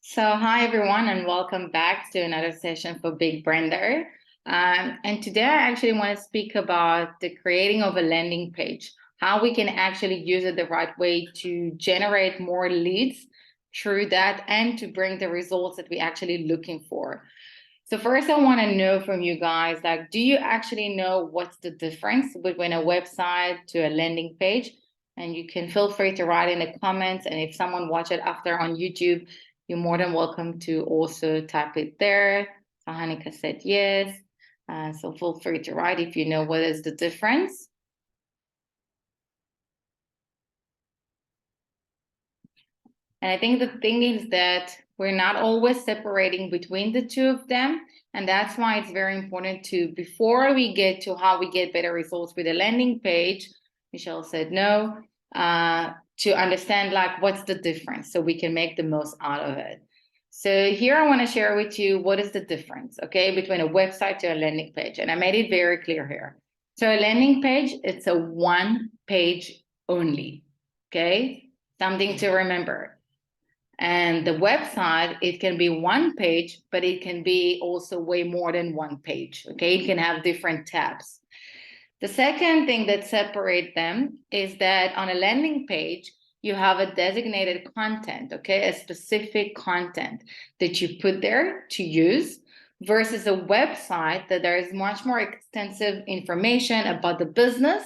So hi everyone and welcome back to another session for Big Brander. And today I actually want to speak about the creating of a landing page, how we can actually use it the right way to generate more leads through that and to bring the results that we're actually looking for. So first I want to know from you guys, like, do you actually know what's the difference between a website to a landing page? And you can feel free to write in the comments. And if someone watch it after on YouTube, you're more than welcome to also type it there. So Hanika said yes. So feel free to write if you know what is the difference. And I think the thing is that we're not always separating between the two of them. And that's why it's very important to, before we get to how we get better results with a landing page, Michelle said no, to understand like what's the difference so we can make the most out of it. So here I want to share with you what is the difference, okay, between a website to a landing page. And I made it very clear here. So a landing page, it's a one page only, okay? Something to remember. And the website, it can be one page, but it can be also way more than one page, okay? It can have different tabs. The second thing that separates them is that on a landing page, you have a designated content, okay? A specific content that you put there to use versus a website that there is much more extensive information about the business,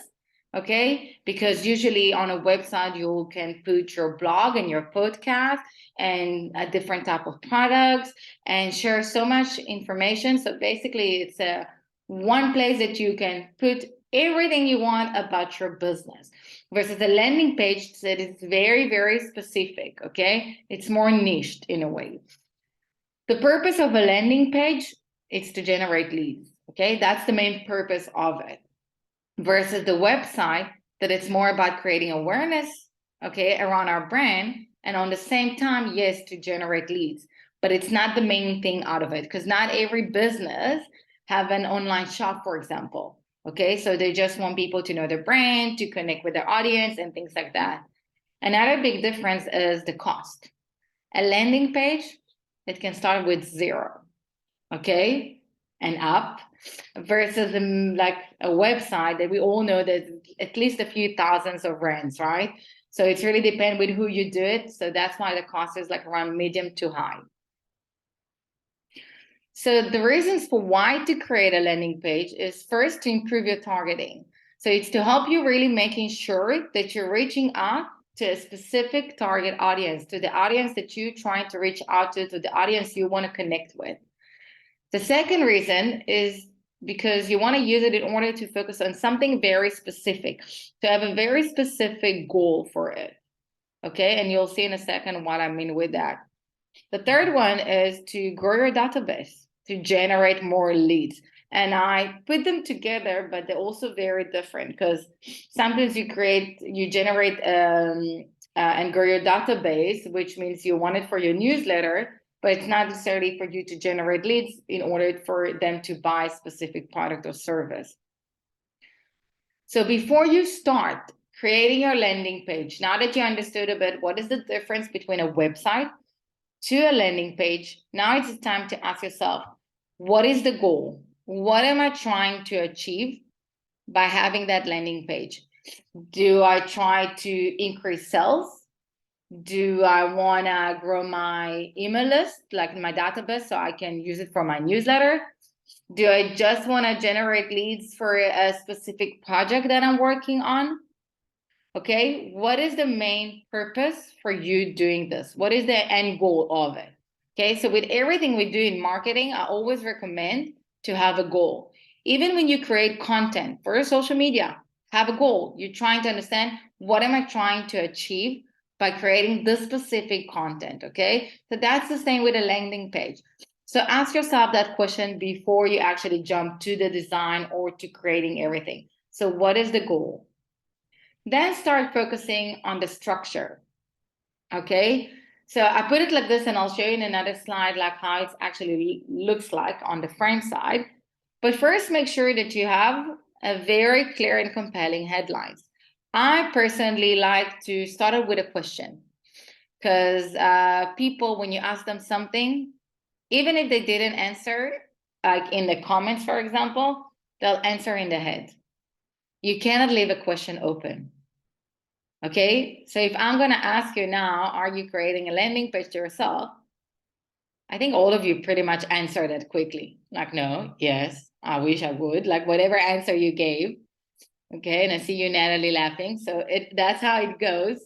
okay? Because usually on a website, you can put your blog and your podcast and a different type of products and share so much information. So basically it's a one place that you can put everything you want about your business versus a landing page that is very, very specific, okay? It's more niched in a way. The purpose of a landing page is to generate leads, okay? That's the main purpose of it versus the website that it's more about creating awareness, okay, around our brand and on the same time, yes, to generate leads. But it's not the main thing out of it because not every business have an online shop, for example. Okay, so they just want people to know their brand, to connect with their audience and things like that. Another big difference is the cost. A landing page, it can start with zero, okay, and up versus like a website that we all know that at least a few thousands of rands, right? So it's really depend with who you do it. So that's why the cost is like around medium to high. So the reasons for why to create a landing page is first to improve your targeting. So it's to help you really making sure that you're reaching out to a specific target audience, to the audience that you're trying to reach out to the audience you want to connect with. The second reason is because you want to use it in order to focus on something very specific, to have a very specific goal for it. Okay, and you'll see in a second what I mean with that. The third one is to grow your database, to generate more leads. And I put them together, but they're also very different because sometimes you generate and grow your database, which means you want it for your newsletter, but it's not necessarily for you to generate leads in order for them to buy a specific product or service. So before you start creating your landing page, now that you understood a bit what is the difference between a website to a landing page, now it's time to ask yourself, what is the goal? What am I trying to achieve by having that landing page? Do I try to increase sales? Do I want to grow my email list, like my database, so I can use it for my newsletter? Do I just want to generate leads for a specific project that I'm working on? Okay, what is the main purpose for you doing this? What is the end goal of it? Okay, so with everything we do in marketing, I always recommend to have a goal. Even when you create content for your social media, have a goal. You're trying to understand, what am I trying to achieve by creating this specific content, okay? So that's the same with a landing page. So ask yourself that question before you actually jump to the design or to creating everything. So what is the goal? Then start focusing on the structure, okay? So I put it like this, and I'll show you in another slide like how it actually looks like on the frame side. But first, make sure that you have a very clear and compelling headlines. I personally like to start it with a question. Because people, when you ask them something, even if they didn't answer, like in the comments, for example, they'll answer in the head. You cannot leave a question open. Okay, so if I'm going to ask you now, are you creating a landing page to yourself? I think all of you pretty much answered it quickly. Like, no, yes, I wish I would. Like, whatever answer you gave. Okay, and I see you, Natalie, laughing. So that's how it goes.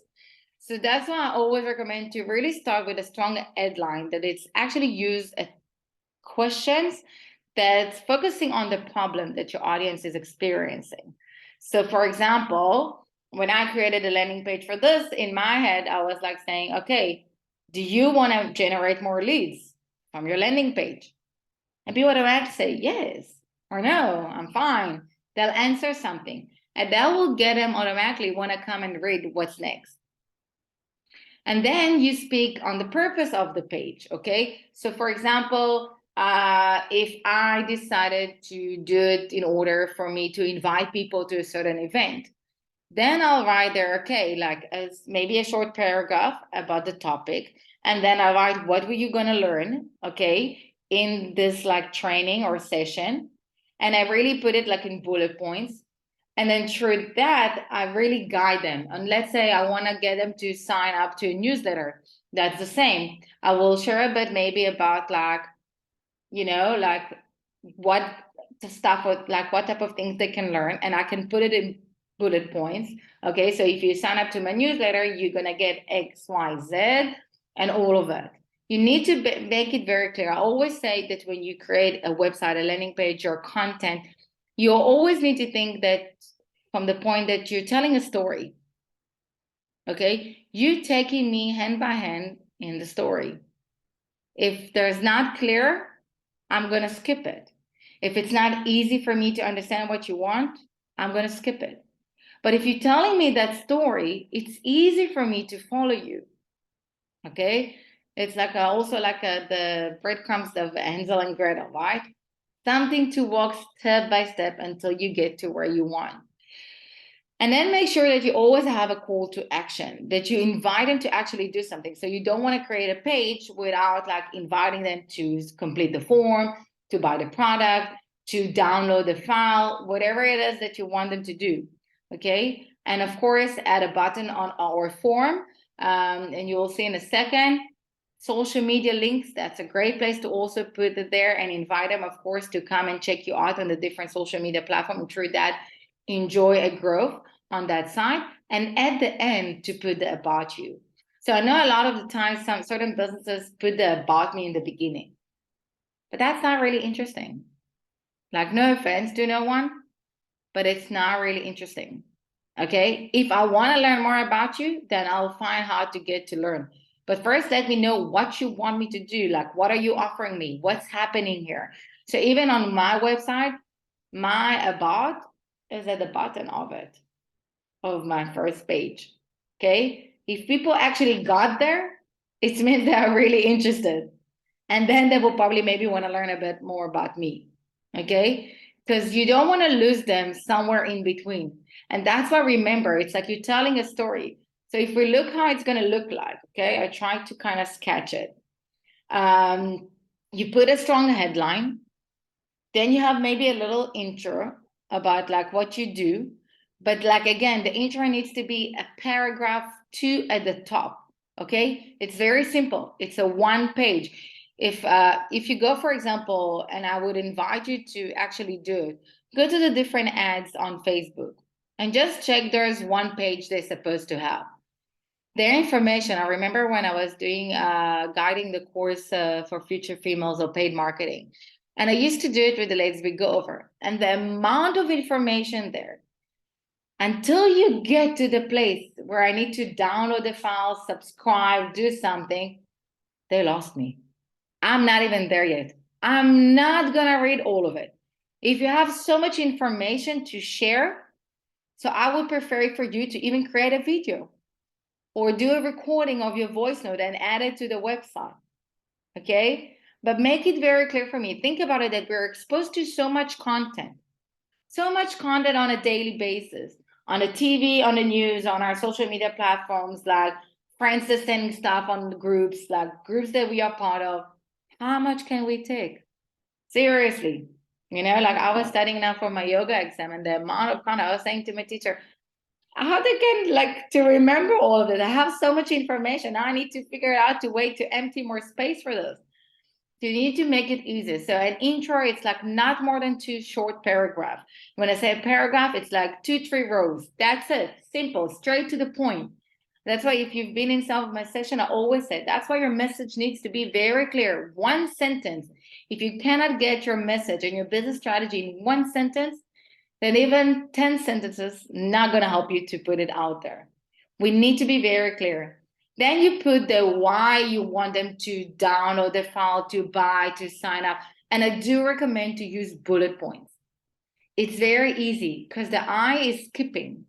So that's why I always recommend to really start with a strong headline that it's actually used at questions that's focusing on the problem that your audience is experiencing. So, for example, when I created a landing page for this, in my head, I was like saying, okay, do you want to generate more leads from your landing page? And people automatically say yes or no, I'm fine. They'll answer something, and that will get them automatically want to come and read what's next. And then you speak on the purpose of the page, okay? So for example, if I decided to do it in order for me to invite people to a certain event, then I'll write there, okay, like as maybe a short paragraph about the topic. And then I write, what were you going to learn, okay, in this like training or session? And I really put it like in bullet points. And then through that, I really guide them. And let's say I want to get them to sign up to a newsletter. That's the same. I will share a bit maybe about like, like what the stuff with like what type of things they can learn. And I can put it in bullet points. Okay. So if you sign up to my newsletter, you're going to get X, Y, Z and all of it. You need to make it very clear. I always say that when you create a website, a landing page, or content, you always need to think that from the point that you're telling a story. Okay, you taking me hand by hand in the story. If there's not clear, I'm going to skip it. If it's not easy for me to understand what you want, I'm going to skip it. But if you're telling me that story, it's easy for me to follow you. Okay, it's like also like the breadcrumbs of Hansel and Gretel, right? Something to walk step by step until you get to where you want. And then make sure that you always have a call to action, that you invite them to actually do something. So you don't want to create a page without like inviting them to complete the form, to buy the product, to download the file, whatever it is that you want them to do. Okay. And of course, add a button on our form. And you will see in a second, social media links. That's a great place to also put it there and invite them, of course, to come and check you out on the different social media platforms. And through that, enjoy a growth on that side, and at the end to put the about you. So I know a lot of the times some certain businesses put the about me in the beginning, but that's not really interesting. Like, no offense to no one, but it's not really interesting. Okay, if I want to learn more about you, then I'll find how to get to learn. But first, let me know what you want me to do. Like, what are you offering me? What's happening here? So even on my website, my about is at the bottom of it, of my first page. Okay. If people actually got there, it means they're really interested. And then they will probably maybe want to learn a bit more about me. Okay. Because you don't want to lose them somewhere in between. And that's why, remember, it's like you're telling a story. So if we look how it's going to look like, okay, I tried to kind of sketch it. You put a strong headline. Then you have maybe a little intro about like what you do. But like, again, the intro needs to be a paragraph 2 at the top. Okay. It's very simple. It's a 1 page. If you go, for example, and I would invite you to actually do it, go to the different ads on Facebook and just check there's 1 page they're supposed to have. Their information. I remember when I was doing guiding the course for future females or paid marketing. And I used to do it with the ladies we go over. And the amount of information there, until you get to the place where I need to download the file, subscribe, do something, they lost me. I'm not even there yet. I'm not going to read all of it. If you have so much information to share, so I would prefer for you to even create a video or do a recording of your voice note and add it to the website. Okay? But make it very clear for me. Think about it that we're exposed to so much content on a daily basis, on the TV, on the news, on our social media platforms like friends that sending stuff on the groups, like groups that we are part of. How much can we take? Seriously. Like I was studying now for my yoga exam, and the amount of content I was saying to my teacher, how they can like to remember all of this? I have so much information. Now I need to figure out a way to empty more space for this. So you need to make it easy. So an intro, it's like not more than 2 short paragraphs. When I say a paragraph, it's like 2-3 rows. That's it. Simple, straight to the point. That's why if you've been in some of my session, I always say that's why your message needs to be very clear. One sentence. If you cannot get your message and your business strategy in one sentence, then even 10 sentences not going to help you to put it out there. We need to be very clear. Then you put the why you want them to download the file, to buy, to sign up. And I do recommend to use bullet points. It's very easy because the eye is skipping.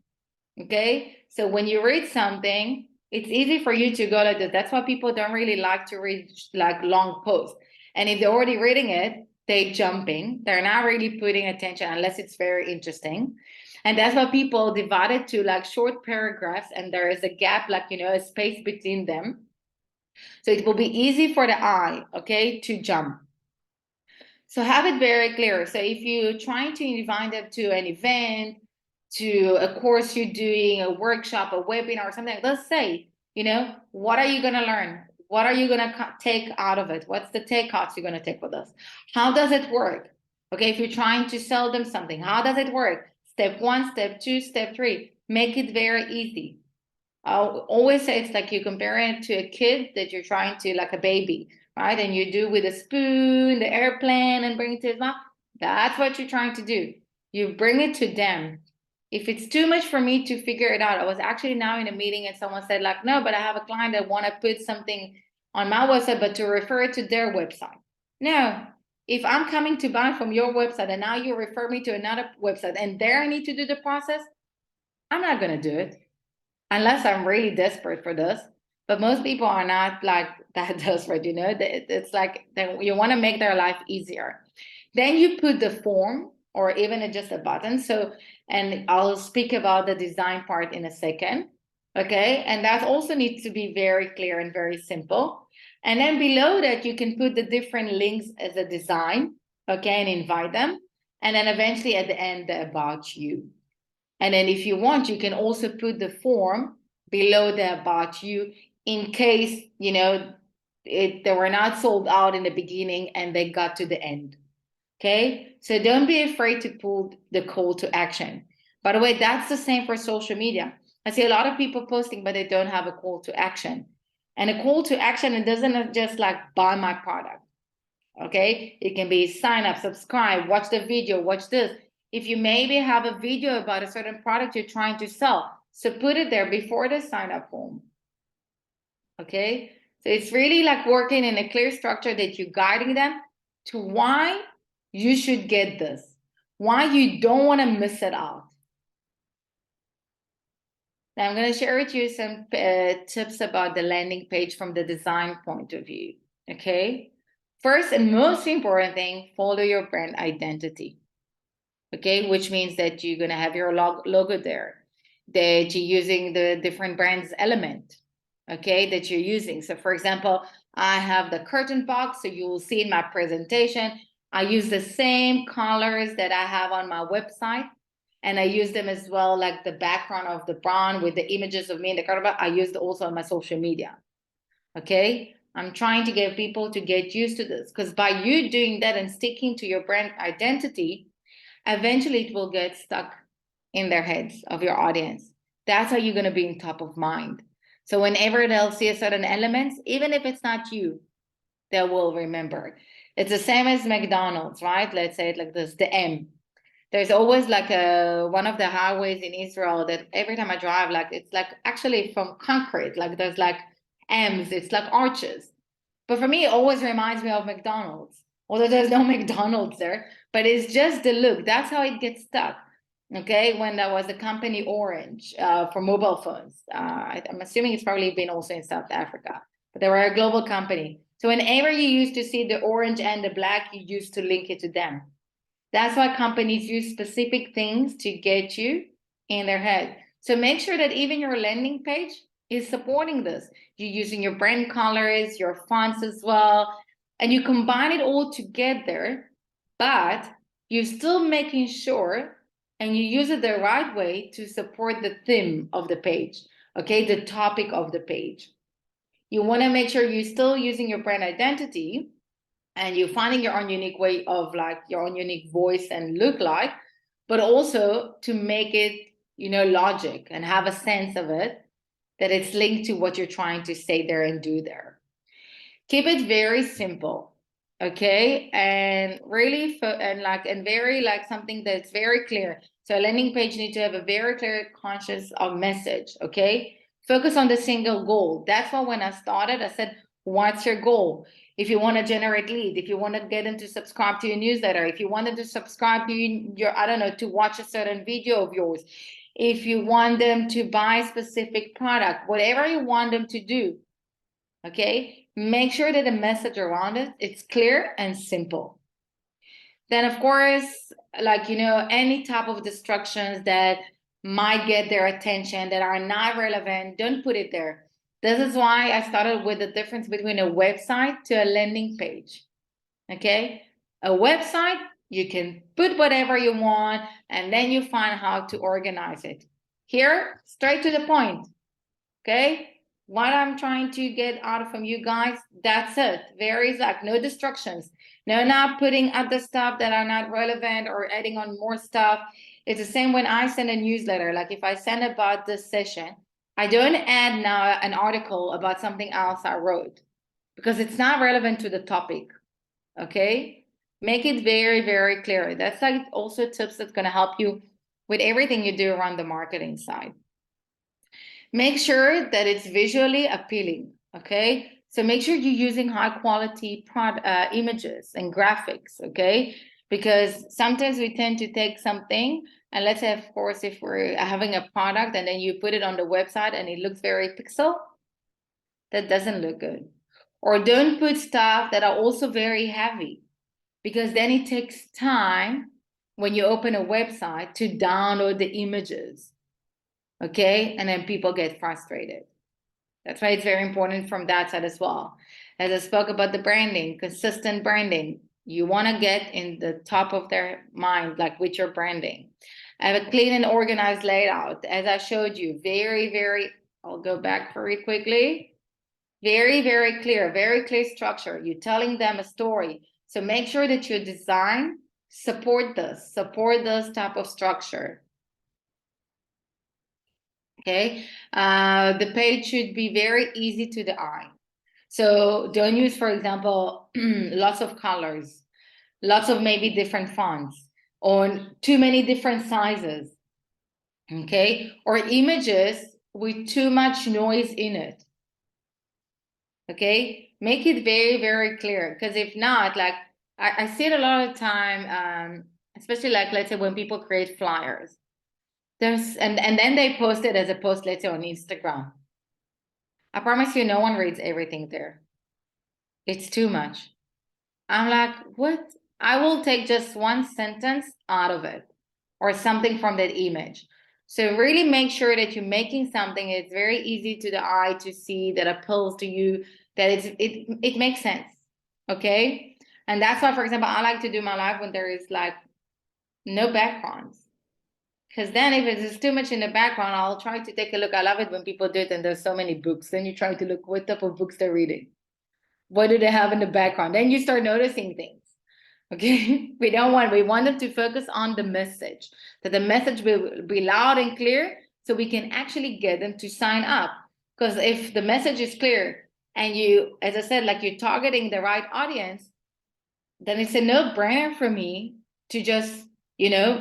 Okay. So when you read something, it's easy for you to go like this. That's why people don't really like to read like long posts. And if they're already reading it, they jumping. They're not really putting attention unless it's very interesting. And that's why people divide it to like short paragraphs, and there is a gap, like, a space between them. So it will be easy for the eye, okay, to jump. So have it very clear. So if you're trying to invite them to an event, to a course you're doing, a workshop, a webinar, or something, let's say, what are you going to learn? What are you going to take out of it? What's the takeouts you're going to take with us? How does it work? Okay, if you're trying to sell them something, how does it work? Step 1, step 2, step 3. Make it very easy. I always say it's like you compare it to a kid that you're trying to, like a baby, right? And you do with a spoon, the airplane, and bring it to his mouth. That's what you're trying to do. You bring it to them. If it's too much for me to figure it out, I was actually now in a meeting and someone said like, no, but I have a client that want to put something on my website, but to refer it to their website. No, if I'm coming to buy from your website and now you refer me to another website and there I need to do the process, I'm not going to do it unless I'm really desperate for this. But most people are not like that desperate, It's like you want to make their life easier. Then you put the form or even just a button. So, and I'll speak about the design part in a second. Okay. And that also needs to be very clear and very simple. And then below that, you can put the different links as a design. Okay. And invite them. And then eventually at the end, the about you. And then if you want, you can also put the form below the about you in case, they were not sold out in the beginning and they got to the end. Okay. So don't be afraid to pull the call to action. By the way, that's the same for social media. I see a lot of people posting, but they don't have a call to action. And a call to action, it doesn't just like buy my product. Okay. It can be sign up, subscribe, watch the video, watch this. If you maybe have a video about a certain product you're trying to sell, so put it there before the sign up form. Okay. So it's really like working in a clear structure that you're guiding them to why you should get this, why you don't want to miss it out. Now I'm going to share with you some tips about the landing page from the design point of view. Okay. First and most important thing, follow your brand identity. Okay, which means that you're going to have your logo there, that you're using the different brands element, okay, that you're using. So for example, I have the curtain box, so you will see in my presentation, I use the same colors that I have on my website, and I use them as well, like the background of the brand with the images of me in the curtain box, I used also on my social media. Okay, I'm trying to get people to get used to this, because by you doing that and sticking to your brand identity, eventually it will get stuck in their heads of your audience. That's how you're going to be in top of mind. So whenever they'll see a certain elements, even if it's not you, they will remember. It's the same as McDonald's, right? Let's say it like this, the M. There's always like one of the highways in Israel that every time I drive, like it's like actually from concrete, like there's like M's, it's like arches. But for me, it always reminds me of McDonald's, although there's no McDonald's there, but it's just the look. That's how it gets stuck. Okay, when there was the company Orange for mobile phones, I'm assuming it's probably been also in South Africa, but they were a global company. So whenever you used to see the orange and the black, you used to link it to them. That's why companies use specific things to get you in their head. So make sure that even your landing page is supporting this. You're using your brand colors, your fonts as well, and you combine it all together, but you're still making sure and you use it the right way to support the theme of the page, okay, the topic of the page. You want to make sure you're still using your brand identity and you're finding your own unique way of like your own unique voice and look like, but also to make it, logic and have a sense of it, that it's linked to what you're trying to say there and do there. Keep it very simple, okay, and really and very like something that's very clear. So a landing page needs to have a very clear conscious of message, okay. Focus on the single goal. That's why when I started I said, what's your goal? If you want to generate lead, if you want to get them to subscribe to your newsletter, if you want them to subscribe to your, I don't know, to watch a certain video of yours, if you want them to buy a specific product, whatever you want them to do, okay, make sure that the message around it, it's clear and simple. Then of course, like, any type of distractions that might get their attention that are not relevant, don't put it there. This is why I started with the difference between a website to a landing page. Okay, a website, you can put whatever you want and then you find how to organize it. Here, straight to the point. Okay, what I'm trying to get out from you guys, that's it. Very exact, no distractions. No, not putting other stuff that are not relevant or adding on more stuff. It's the same when I send a newsletter. Like if I send about this session, I don't add now an article about something else I wrote because it's not relevant to the topic. Okay, make it very, very clear. That's like also tips that's going to help you with everything you do around the marketing side. Make sure that it's visually appealing, okay? So make sure you're using high quality images and graphics, okay? Because sometimes we tend to take something, and let's say, of course, if we're having a product and then you put it on the website and it looks very pixel, that doesn't look good. Or don't put stuff that are also very heavy, because then it takes time when you open a website to download the images. Okay, and then people get frustrated. That's why it's very important from that side as well. As I spoke about the branding, consistent branding, you want to get in the top of their mind, like with your branding. Have a clean and organized layout, as I showed you. Very, very, I'll go back very quickly. Very, very clear structure. You're telling them a story. So make sure that your design support this type of structure. Okay, the page should be very easy to the eye. So don't use, for example, lots of colors, lots of maybe different fonts, or too many different sizes. Okay, or images with too much noise in it. Okay, make it very, very clear, because if not, like I see it a lot of time, especially like, let's say when people create flyers. And then they post it as a post, let's say on Instagram. I promise you, no one reads everything there. It's too much. I'm like, what? I will take just one sentence out of it or something from that image. So really make sure that you're making something it's very easy to the eye to see, that appeals to you, that it makes sense. Okay. And that's why, for example, I like to do my live when there is like no backgrounds. Because then if it's too much in the background, I'll try to take a look. I love it when people do it and there's so many books. Then you try to look what type of books they're reading. What do they have in the background? Then you start noticing things. Okay. We want them to focus on the message. That the message will be loud and clear so we can actually get them to sign up. Because if the message is clear and you, as I said, like you're targeting the right audience, then it's a no-brainer for me to just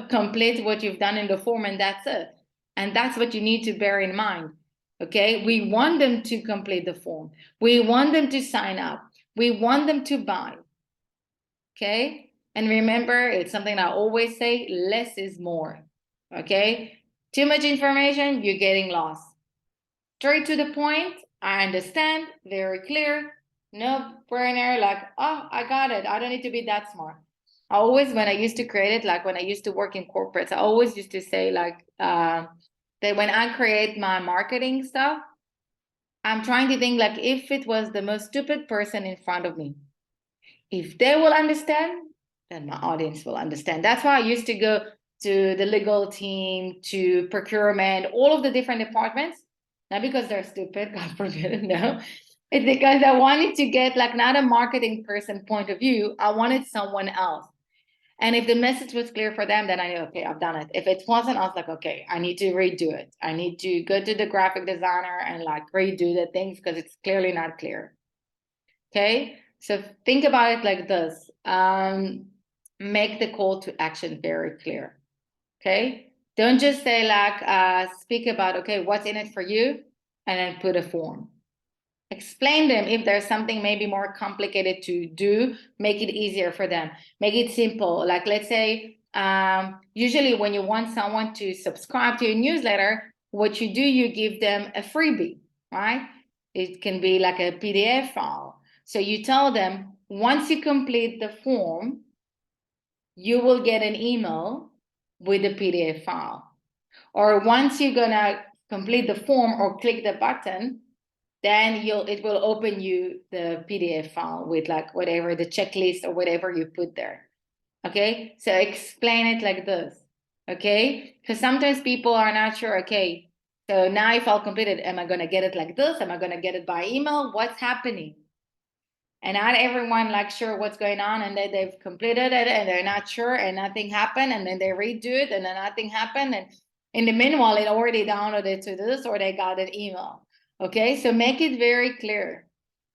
complete what you've done in the form, and that's it. And that's what you need to bear in mind. Okay, we want them to complete the form. We want them to sign up. We want them to buy. Okay, and remember, it's something I always say, less is more. Okay, too much information, you're getting lost. Straight to the point, I understand, very clear, no brainer, like, oh, I got it. I don't need to be that smart. I always, when I used to create it, like when I used to work in corporates, I always used to say like that when I create my marketing stuff, I'm trying to think like if it was the most stupid person in front of me, if they will understand, then my audience will understand. That's why I used to go to the legal team, to procurement, all of the different departments. Not because they're stupid, God forbid, no. It's because I wanted to get like not a marketing person point of view. I wanted someone else. And if the message was clear for them, then I knew, okay, I've done it. If it wasn't, I was like, okay, I need to redo it. I need to go to the graphic designer and like redo the things because it's clearly not clear. Okay, so think about it like this. Make the call to action very clear. Okay, don't just say like, speak about, okay, what's in it for you, and then put a form. Explain them if there's something maybe more complicated to do, make it easier for them. Make it simple. Like let's say, usually when you want someone to subscribe to your newsletter, what you do, you give them a freebie, right? It can be like a PDF file. So you tell them, once you complete the form, you will get an email with the PDF file. Or once you're gonna complete the form or click the button, then it will open you the PDF file with like whatever the checklist or whatever you put there. Okay, so explain it like this. Okay, because sometimes people are not sure. Okay, so now if I'll complete it, am I gonna get it like this? Am I gonna get it by email? What's happening? And not everyone like sure what's going on, and then they've completed it and they're not sure and nothing happened, and then they redo it and then nothing happened, and in the meanwhile it already downloaded to this or they got an email. Okay, so make it very clear.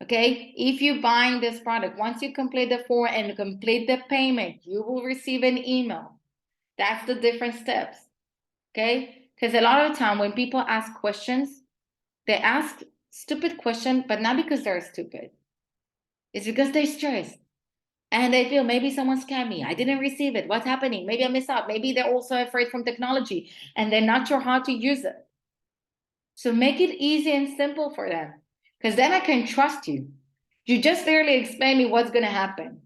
Okay, if you're buying this product, once you complete the form and complete the payment, you will receive an email. That's the different steps. Okay, because a lot of the time when people ask questions, they ask stupid questions, but not because they're stupid. It's because they're stressed and they feel maybe someone scammed me. I didn't receive it. What's happening? Maybe I missed out. Maybe they're also afraid from technology and they're not sure how to use it. So make it easy and simple for them, because then I can trust you. You just literally explain me what's going to happen.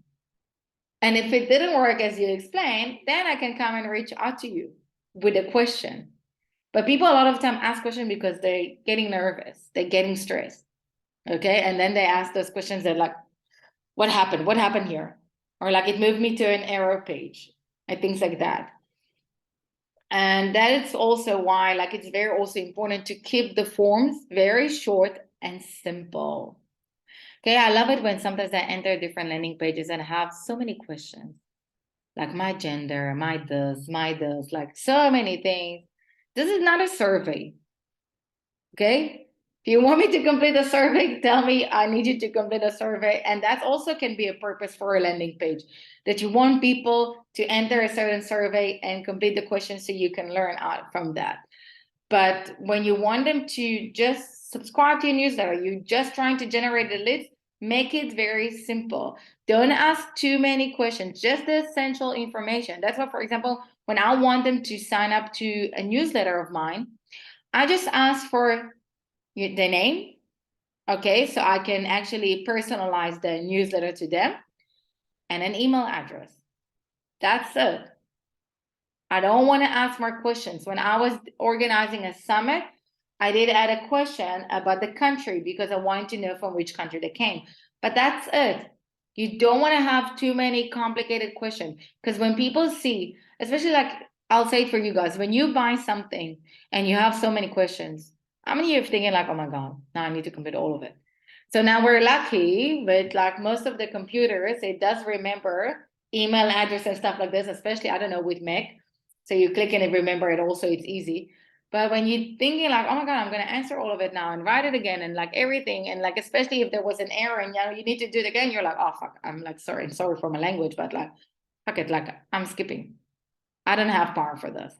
And if it didn't work as you explained, then I can come and reach out to you with a question. But people a lot of time ask questions because they're getting nervous. They're getting stressed. Okay. And then they ask those questions. They're like, what happened? What happened here? Or like it moved me to an error page and things like that. And that is also why like it's very also important to keep the forms very short and simple. Okay, I love it when sometimes I enter different landing pages and have so many questions, like my gender, my this, like so many things. This is not a survey. Okay, if you want me to complete a survey, tell me I need you to complete a survey. And that also can be a purpose for a landing page, that you want people to enter a certain survey and complete the questions so you can learn out from that. But when you want them to just subscribe to your newsletter, you're just trying to generate a list, make it very simple. Don't ask too many questions, just the essential information. That's why, for example, when I want them to sign up to a newsletter of mine, I just ask for the name. Okay, so I can actually personalize the newsletter to them, and an email address. That's it. I don't want to ask more questions. When I was organizing a summit, I did add a question about the country because I wanted to know from which country they came. But that's it. You don't want to have too many complicated questions, because when people see, especially like I'll say it for you guys, when you buy something and you have so many questions, how many of you are thinking like, oh my God, now I need to complete all of it. So now we're lucky with like most of the computers, it does remember email address and stuff like this, especially, I don't know, with Mac. So you click and it remember it also, it's easy. But when you're thinking like, oh my God, I'm going to answer all of it now and write it again and like everything. And like, especially if there was an error and you need to do it again, you're like, oh, fuck, I'm like, sorry for my language, but like, fuck it, like I'm skipping. I don't have power for this.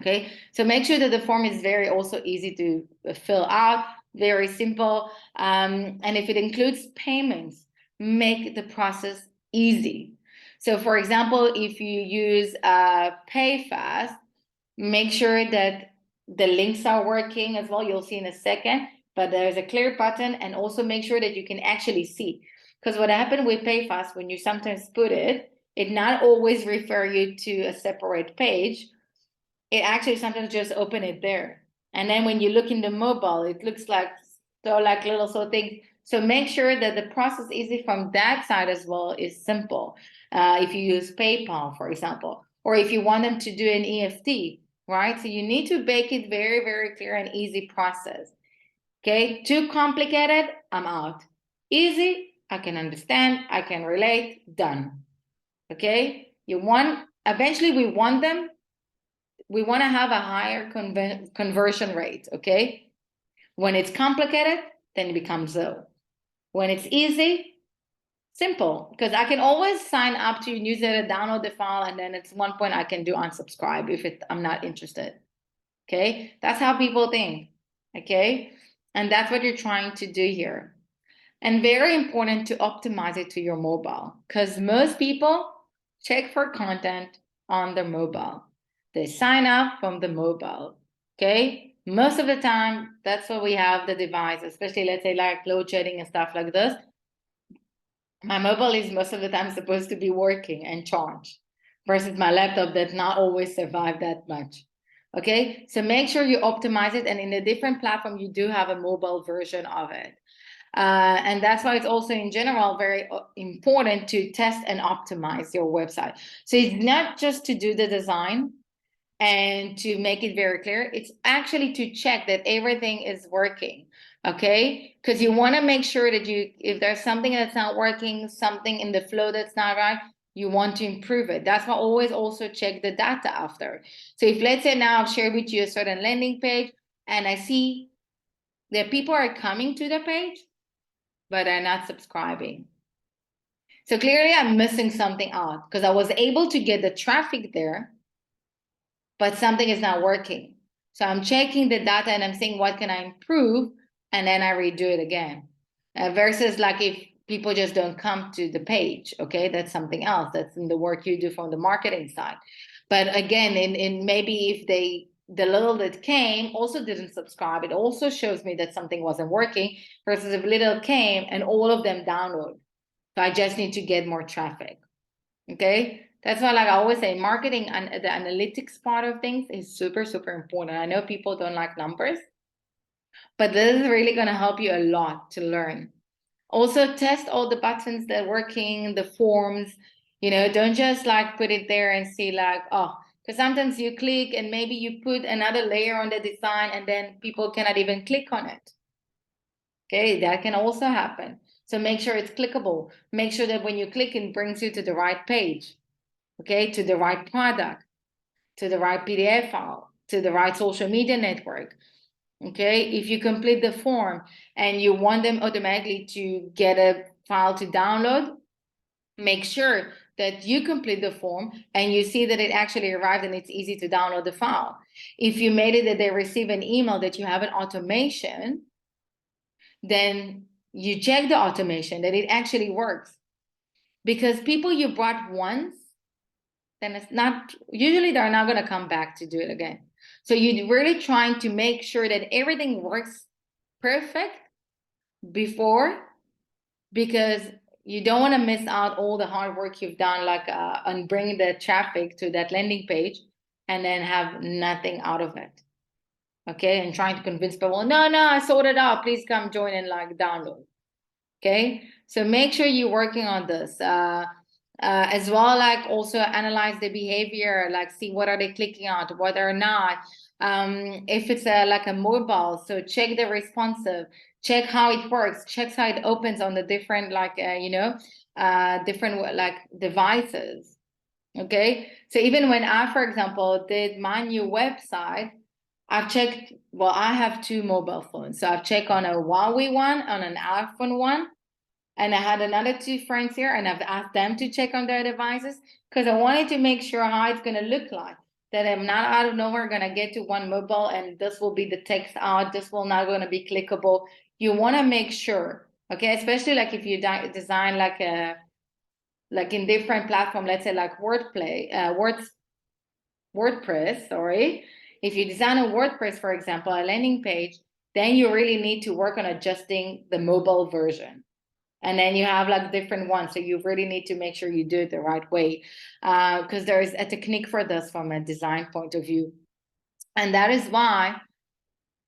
Okay, so make sure that the form is very also easy to fill out, very simple. And if it includes payments, make the process easy. So for example, if you use PayFast, make sure that the links are working as well. You'll see in a second, but there's a clear button, and also make sure that you can actually see. Because what happened with PayFast, when you sometimes put it, it not always refer you to a separate page. It actually sometimes just open it there. And then when you look in the mobile, it looks like So like little so things. So make sure that the process easy from that side as well is simple. If you use PayPal, for example, or if you want them to do an EFT, right? So you need to make it very, very clear and easy process. Okay, too complicated, I'm out. Easy, I can understand, I can relate, done. Okay, eventually we want to have a higher conversion rate. Okay, when it's complicated, then it becomes low. When it's easy, simple, because I can always sign up to your newsletter, download the file, and then at one point I can do unsubscribe if I'm not interested. Okay, that's how people think. Okay, and that's what you're trying to do here. And very important to optimize it to your mobile, because most people check for content on their mobile. They sign up from the mobile. Okay, most of the time that's what we have the device, especially let's say like load shedding and stuff like this. My mobile is most of the time supposed to be working and charged versus my laptop that not always survive that much. Okay, so make sure you optimize it, and in a different platform you do have a mobile version of it. And that's why it's also in general very important to test and optimize your website. So it's not just to do the design and to make it very clear, it's actually to check that everything is working. Okay, because you want to make sure that if there's something that's not working, something in the flow that's not right, you want to improve it. That's why always also check the data after. So if let's say now I've shared with you a certain landing page and I see that people are coming to the page but are not subscribing, so clearly I'm missing something out, because I was able to get the traffic there but something is not working. So I'm checking the data and I'm saying, what can I improve? And then I redo it again. Versus like if people just don't come to the page, okay, that's something else. That's in the work you do from the marketing side. But again, in maybe if the little that came also didn't subscribe, it also shows me that something wasn't working, versus if little came and all of them download. So I just need to get more traffic. Okay, that's why, like I always say, marketing and the analytics part of things is super, super important. I know people don't like numbers, but this is really going to help you a lot to learn. Also, test all the buttons that are working, the forms. Don't just like put it there and see like, oh, because sometimes you click and maybe you put another layer on the design and then people cannot even click on it. Okay, that can also happen. So make sure it's clickable. Make sure that when you click, it brings you to the right page. Okay, to the right product, to the right PDF file, to the right social media network. Okay, if you complete the form and you want them automatically to get a file to download, make sure that you complete the form and you see that it actually arrived and it's easy to download the file. If you made it that they receive an email that you have an automation, then you check the automation that it actually works. Because people you brought once, then it's not, usually they're not going to come back to do it again. So you're really trying to make sure that everything works perfect before, because you don't want to miss out all the hard work you've done, like on bringing the traffic to that landing page and then have nothing out of it. Okay, and trying to convince people, no, I sorted it out, please come join and like download. Okay, so make sure you're working on this. As well, like also analyze the behavior, like see what are they clicking on, what are not. If it's like a mobile, so check the responsive, check how it works, check how it opens on the different like different like devices. Okay, so even when I, for example, did my new website, I've checked, well, I have two mobile phones, so I've checked on a Huawei one, on an iPhone one. And I had another two friends here, and I've asked them to check on their devices, because I wanted to make sure how it's going to look like. That I'm not out of nowhere going to get to one mobile and this will be the text out. This will not going to be clickable. You want to make sure, okay? Especially like if you design like in different platform, let's say like WordPress, sorry. If you design a WordPress, for example, a landing page, then you really need to work on adjusting the mobile version. And then you have like different ones. So you really need to make sure you do it the right way, because there is a technique for this from a design point of view. And that is why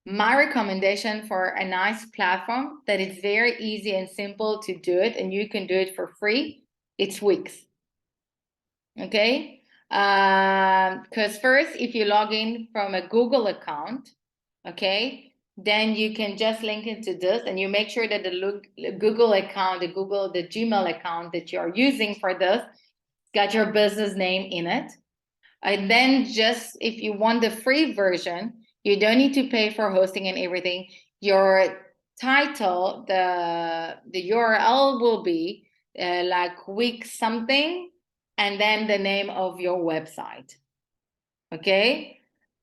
My recommendation for a nice platform that it's very easy and simple to do it, and you can do it for free, it's Wix. Okay? Because first, if you log in from a Google account, okay, then you can just link into this, and you make sure that the Google account, the Gmail account that you're using for this, got your business name in it. And then just if you want the free version, you don't need to pay for hosting and everything. Your title, the URL will be like week something, and then the name of your website. Okay.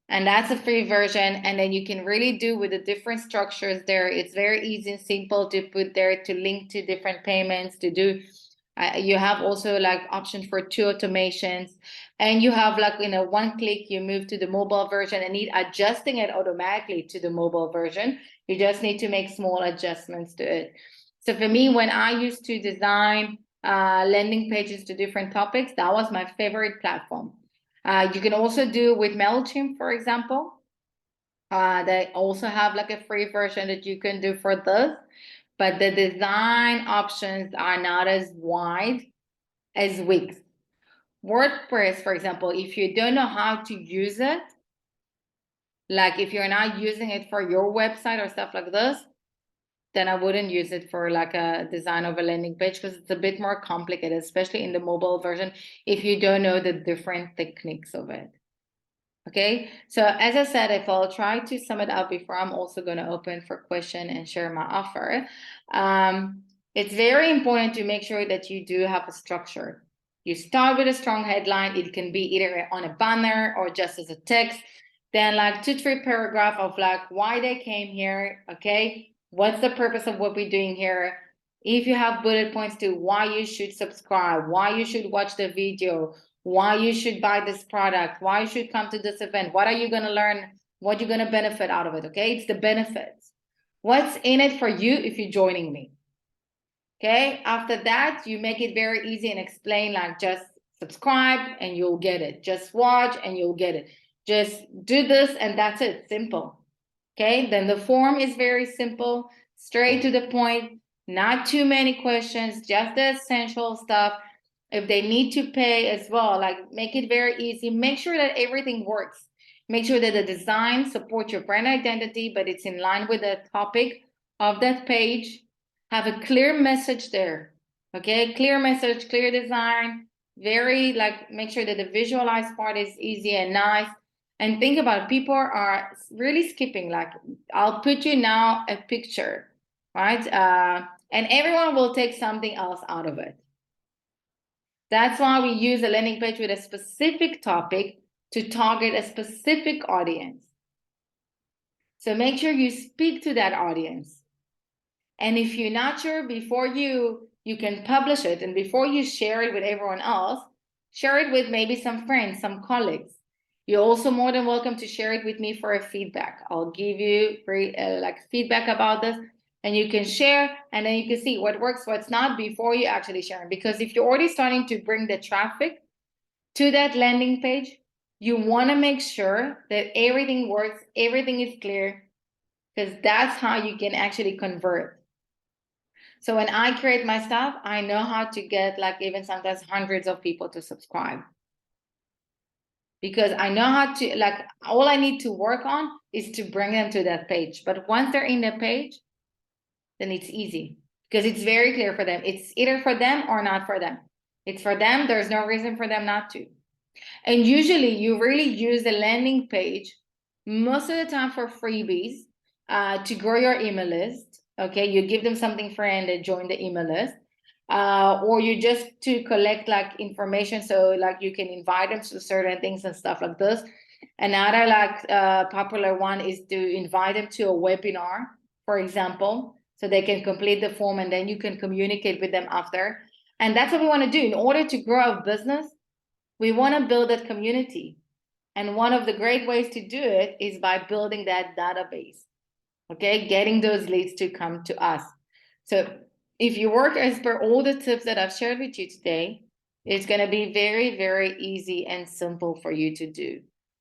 And that's a free version. And then you can really do with the different structures there. It's very easy and simple to put there, to link to different payments, to do. You have also like options for 2 automations, and you have like in a one click, you move to the mobile version and need adjusting it automatically to the mobile version. You just need to make small adjustments to it. So for me, when I used to design landing pages to different topics, that was my favorite platform. You can also do with MailChimp, for example. They also have like a free version that you can do for this, but the design options are not as wide as Wix. WordPress, for example, if you don't know how to use it, like if you're not using it for your website or stuff like this, then I wouldn't use it for like a design of a landing page, because it's a bit more complicated, especially in the mobile version, if you don't know the different techniques of it. Okay, so as I said, if I'll try to sum it up before I'm also going to open for question and share my offer. It's very important to make sure that you do have a structure. You start with a strong headline. It can be either on a banner or just as a text. Then like 2-3 paragraph of like why they came here. Okay, what's the purpose of what we're doing here? If you have bullet points to why you should subscribe, why you should watch the video, why you should buy this product, why you should come to this event, what are you going to learn, what you're going to benefit out of it. Okay, it's the benefits. What's in it for you if you're joining me? Okay, after that, you make it very easy and explain like just subscribe and you'll get it. Just watch and you'll get it. Just do this and that's it. Simple. Okay, then the form is very simple, straight to the point, not too many questions, just the essential stuff. If they need to pay as well, like make it very easy. Make sure that everything works. Make sure that the design supports your brand identity, but it's in line with the topic of that page. Have a clear message there. Okay, clear message, clear design, very like make sure that the visualized part is easy and nice. And think about it, people are really skipping, like I'll put you now a picture, right? And everyone will take something else out of it. That's why we use a landing page with a specific topic to target a specific audience. So make sure you speak to that audience. And if you're not sure, before you can publish it, and before you share it with everyone else, share it with maybe some friends, some colleagues. You're also more than welcome to share it with me for a feedback. I'll give you like feedback about this, and you can share, and then you can see what works, what's not before you actually share it. Because if you're already starting to bring the traffic to that landing page, you want to make sure that everything works, everything is clear, because that's how you can actually convert. So when I create my stuff, I know how to get like even sometimes hundreds of people to subscribe. Because I know how to, like, all I need to work on is to bring them to that page. But once they're in the page, then it's easy because it's very clear for them. It's either for them or not for them. It's for them. There's no reason for them not to. And usually you really use the landing page most of the time for freebies to grow your email list. Okay, you give them something free and they join the email list. Or you just to collect like information, so like you can invite them to certain things and stuff like this. Another like popular one is to invite them to a webinar, for example, so they can complete the form and then you can communicate with them after. And that's what we want to do in order to grow a business. We want to build that community. And one of the great ways to do it is by building that database. Okay, getting those leads to come to us. So if you work as per all the tips that I've shared with you today, it's going to be very, very easy and simple for you to do.